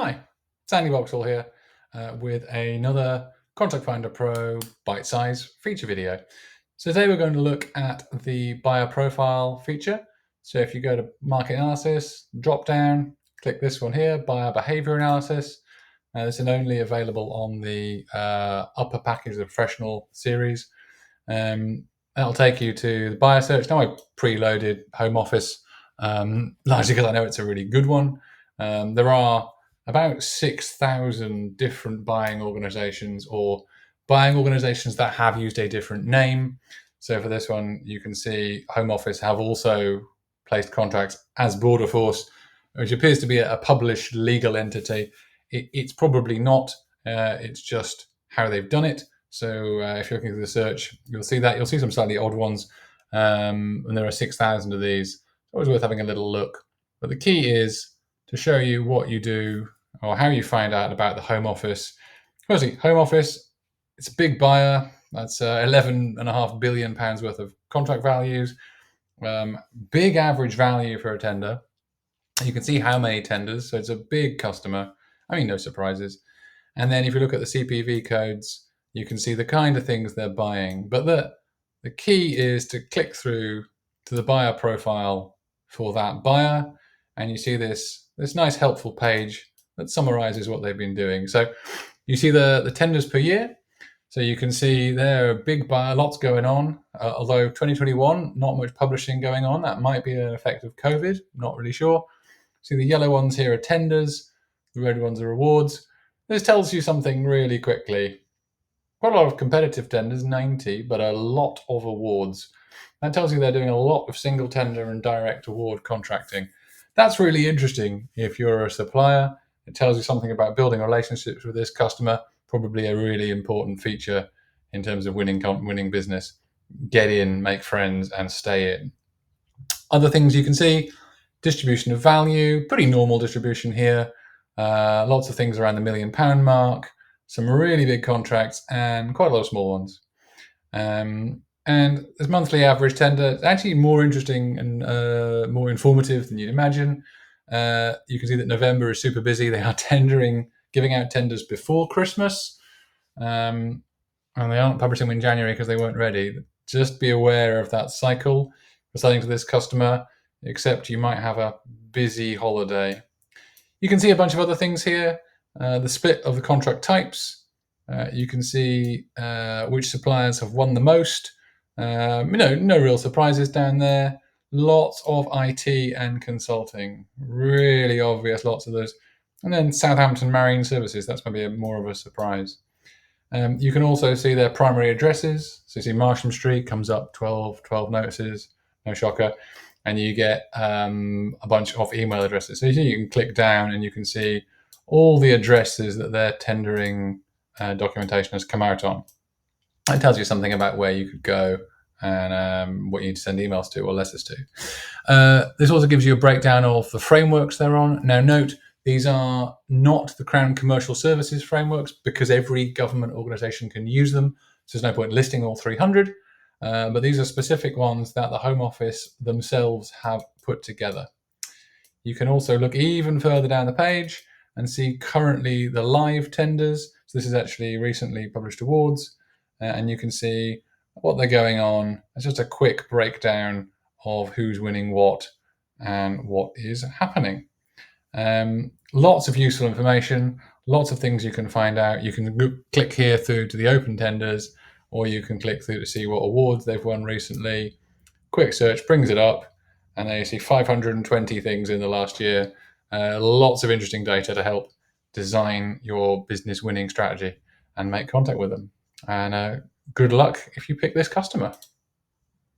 Hi, it's Andy Vauxhall here with another Contact Finder Pro bite-size feature video. So today we're going to look at the buyer profile feature. So if you go to market analysis, drop down, click this one here, buyer behavior analysis. This is only available on the upper package, the professional series. That'll take you to the buyer search. Now I preloaded Home Office, largely because I know it's a really good one. There are about 6,000 different buying organizations or buying organizations that have used a different name. So for this one, you can see Home Office have also placed contracts as Border Force, which appears to be a published legal entity. It's probably not. It's just how they've done it. So if you're looking through the search, you'll see that. You'll see some slightly odd ones. And there are 6,000 of these. It's always worth having a little look. But the key is to show you what you do or how you find out about the Home Office. Firstly, Home Office, it's a big buyer. That's £11.5 billion worth of contract values. Big average value for a tender. You can see how many tenders, so it's a big customer. I mean, no surprises. And then if you look at the CPV codes, you can see the kind of things they're buying. But the key is to click through to the buyer profile for that buyer, and you see this nice helpful page that summarizes what they've been doing. So you see the tenders per year. So you can see they're a big buyer, lots going on. Although 2021, not much publishing going on. That might be an effect of COVID, not really sure. See the yellow ones here are tenders, the red ones are awards. This tells you something really quickly. Quite a lot of competitive tenders, 90, but a lot of awards. That tells you they're doing a lot of single tender and direct award contracting. That's really interesting if you're a supplier. It tells you something about building relationships with this customer, probably a really important feature in terms of winning business. Get in, make friends, and stay in. Other things you can see, distribution of value, pretty normal distribution here. Lots of things around the £1 million mark, some really big contracts, and quite a lot of small ones. And this monthly average tender is actually more interesting and more informative than you'd imagine. You can see that November is super busy. They are giving out tenders before Christmas. And they aren't publishing them in January because they weren't ready. Just be aware of that cycle for selling to this customer, except you might have a busy holiday. You can see a bunch of other things here. The split of the contract types. You can see which suppliers have won the most. No real surprises down there. Lots of IT and consulting. Really obvious, lots of those. And then Southampton Marine Services. That's maybe more of a surprise. You can also see their primary addresses. So you see Marsham Street comes up 12 notices, no shocker. And you get a bunch of email addresses. So you can click down and you can see all the addresses that their tendering documentation has come out on. It tells you something about where you could go and what you need to send emails to or letters to. This also gives you a breakdown of the frameworks they're on. Now note, these are not the Crown Commercial Services frameworks because every government organisation can use them. So there's no point listing all 300. But these are specific ones that the Home Office themselves have put together. You can also look even further down the page and see currently the live tenders. So this is actually recently published awards, and you can see what they're going on. It's just a quick breakdown of who's winning what and what is happening. Lots of useful information, lots of things you can find out. You can click here through to the open tenders, or you can click through to see what awards they've won recently. Quick search brings it up, and there you see 520 things in the last year. Lots of interesting data to help design your business winning strategy and make contact with them. And good luck if you pick this customer.